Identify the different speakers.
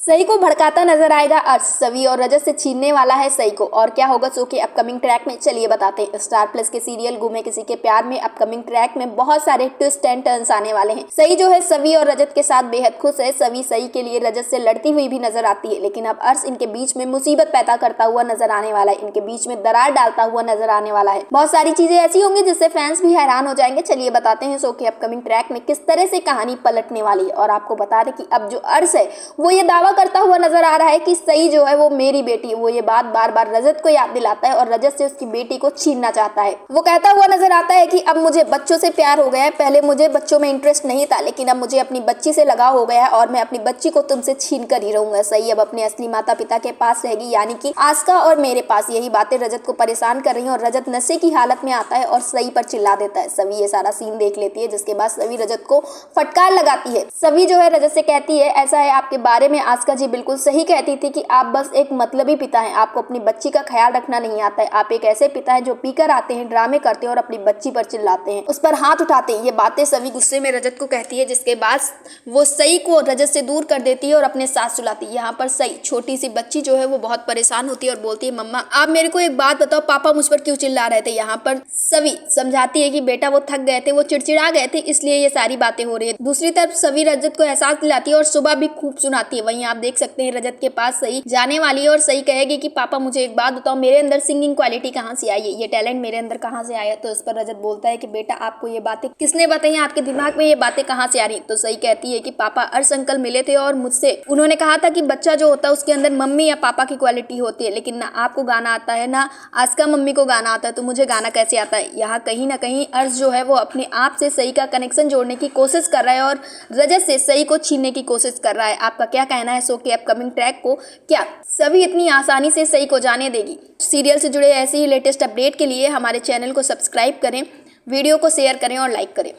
Speaker 1: सई को भड़काता नजर आएगा अर्श, सवी और रजत से छीनने वाला है सई को। और क्या होगा शो के अपकमिंग ट्रैक में, चलिए बताते हैं। स्टार प्लस के सीरियल गुमे किसी के प्यार में अपकमिंग ट्रैक में बहुत सारे ट्विस्ट एंड टर्न्स आने वाले हैं। सई जो है सवी और रजत के साथ बेहद खुश है। सवी सई के लिए रजत से लड़ती हुई भी नजर आती है, लेकिन अब अर्श इनके बीच में मुसीबत पैदा करता हुआ नजर आने वाला है, इनके बीच में दरार डालता हुआ नजर आने वाला है। बहुत सारी चीजें ऐसी होंगी जिससे फैंस भी हैरान हो जाएंगे। चलिए बताते हैं शो के अपकमिंग ट्रैक में किस तरह से कहानी पलटने वाली है। और आपको बता दें कि अब जो अर्श है वो ये दावा करता हुआ नजर आ रहा है कि सई जो है वो मेरी बेटी है। वो ये बात बार बार रजत को याद दिलाता है और रजत से उसकी बेटी को छीनना चाहता है। वो कहता हुआ नजर आता है कि अब मुझे बच्चों से प्यार हो गया है, पहले मुझे बच्चों में इंटरेस्ट नहीं था, लेकिन अब मुझे अपनी बच्ची से लगाव हो गया है और मैं अपनी बच्ची को तुमसे छीन कर ही रहूंगा। सई अब अपने असली माता पिता के पास रहेगी, यानी कि आस्का और मेरे पास। यही बातें रजत को परेशान कर रही है और रजत नशे की हालत में आता है और सई पर चिल्ला देता है। सवी ये सारा सीन देख लेती है, जिसके बाद सवी रजत को फटकार लगाती है। सवी जो है रजत से कहती है, ऐसा है आपके बारे में आस्का जी बिल्कुल सही कहती थी कि आप बस एक मतलबी पिता हैं, आपको अपनी बच्ची का ख्याल रखना नहीं आता है। आप एक ऐसे पिता हैं जो पीकर आते हैं, ड्रामे करते हैं और अपनी बच्ची पर चिल्लाते हैं, उस पर हाथ उठाते हैं। ये बातें सभी गुस्से में रजत को कहती है, जिसके बाद वो सई को रजत से दूर कर देती है और अपने साथ सुलाती है। यहाँ पर सई छोटी सी बच्ची जो है वो बहुत परेशान होती है और बोलती है, मम्मा आप मेरे को एक बात बताओ, पापा मुझ पर क्यों चिल्ला रहे थे। यहाँ पर सवी समझाती है कि बेटा वो थक गए थे, वो चिड़चिड़ा गए थे, इसलिए ये सारी बातें हो रही है। दूसरी तरफ सवी रजत को एहसास दिलाती है और सुबह भी खूब सुनाती है। वहीं आप देख सकते हैं रजत के पास सई जाने वाली है और सई कहेगी कि पापा मुझे एक बात बताओ, मेरे अंदर सिंगिंग क्वालिटी कहाँ से आई है, ये टैलेंट मेरे अंदर कहाँ से आया। तो इस पर रजत बोलता है कि बेटा आपको ये बातें किसने बताई, आपके दिमाग में ये बातें कहाँ से आ रही। तो सई कहती है कि पापा अर्श अंकल मिले थे और मुझसे उन्होंने कहा था कि बच्चा जो होता है उसके अंदर मम्मी या पापा की क्वालिटी होती है, लेकिन ना आपको गाना आता है ना आस्का मम्मी को गाना आता है, तो मुझे गाना कैसे आता है। यहाँ कहीं ना कहीं अर्श जो है वो अपने आप से सई का कनेक्शन जोड़ने की कोशिश कर रहा है और रजत से सई को छीनने की कोशिश कर रहा है। आपका क्या कहना है शो के अपकमिंग ट्रैक को, क्या सभी इतनी आसानी से सई को जाने देगी? सीरियल से जुड़े ऐसे ही लेटेस्ट अपडेट के लिए हमारे चैनल को सब्सक्राइब करें, वीडियो को शेयर करें और लाइक करें।